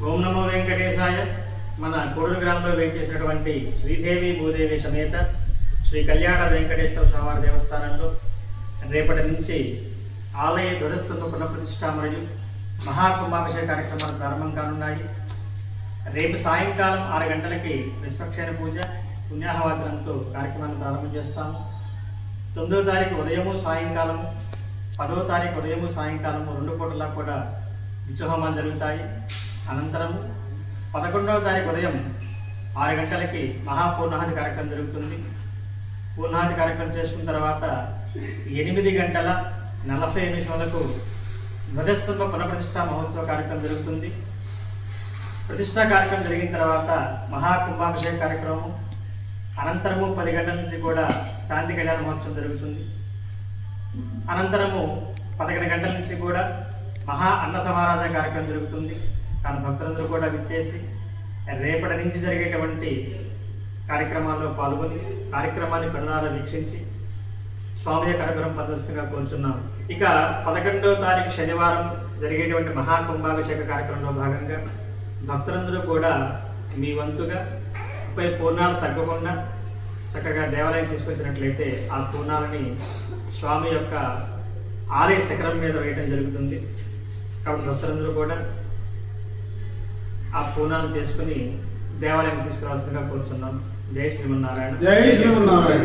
ఓం నమో వెంకటేశాయ. మన కోడూరు గ్రామంలో వేయించేసినటువంటి శ్రీదేవి భూదేవి సమేత శ్రీ కళ్యాణ వెంకటేశ్వర స్వామి దేవస్థానంలో రేపటి నుంచి ఆలయ ధ్వజస్తంభ పునఃప్రతిష్ఠ మరియు మహాకుంభాభిషేక కార్యక్రమాలు ప్రారంభం కానున్నాయి. రేపు సాయంకాలం 6 గంటలకి విశ్వక్షేణ పూజ పుణ్యాహవాచనంతో కార్యక్రమాన్ని ప్రారంభం చేస్తాము. 9వ తారీఖు ఉదయము సాయంకాలము, 10వ తారీఖు ఉదయము సాయంకాలము 2 పూటలా కూడా నిత్యహోమాలు జరుగుతాయి. అనంతరము 11వ తారీఖు ఉదయం 6 గంటలకి మహాపూర్ణాహతి కార్యక్రమం జరుగుతుంది. పూర్ణాహతి కార్యక్రమం చేసుకున్న తర్వాత 8 గంటల 40 నిమిషాలకు ధ్వజస్తంభ పునఃప్రతిష్ఠా మహోత్సవ కార్యక్రమం జరుగుతుంది. ప్రతిష్టా కార్యక్రమం జరిగిన తర్వాత మహాకుంభాభిషేక కార్యక్రమం, అనంతరము 10 గంటల నుంచి కూడా శాంతి కళ్యాణ మహోత్సవం జరుగుతుంది. అనంతరము 11 గంటల నుంచి కూడా మహా అన్న సమారాధన కార్యక్రమం జరుగుతుంది. కానీ భక్తులందరూ కూడా విచ్చేసి రేపటి నుంచి జరిగేటువంటి కార్యక్రమాల్లో పాల్గొని కార్యక్రమాన్ని కరుణాలు వీక్షించి స్వామి యొక్క అనుగ్రహం పొందవలసిందిగా కోరుచున్నాం. ఇక 11వ తారీఖు శనివారం జరిగేటువంటి మహాకుంభాభిషేక కార్యక్రమంలో భాగంగా భక్తులందరూ కూడా మీ వంతుగా 30 పూర్ణాలు తగ్గకుండా చక్కగా దేవాలయం తీసుకొచ్చినట్లయితే ఆ పూర్ణాలని స్వామి యొక్క ఆలయ శిఖరం మీద వేయడం జరుగుతుంది. కాబట్టి భక్తులందరూ కూడా ఆ పూర్ణాలు చేసుకుని దేవాలయం తీసుకురావాల్సిందిగా కోరుతున్నాం. జై శ్రీమన్నారాయణ. జై శ్రీమన్నారాయణ.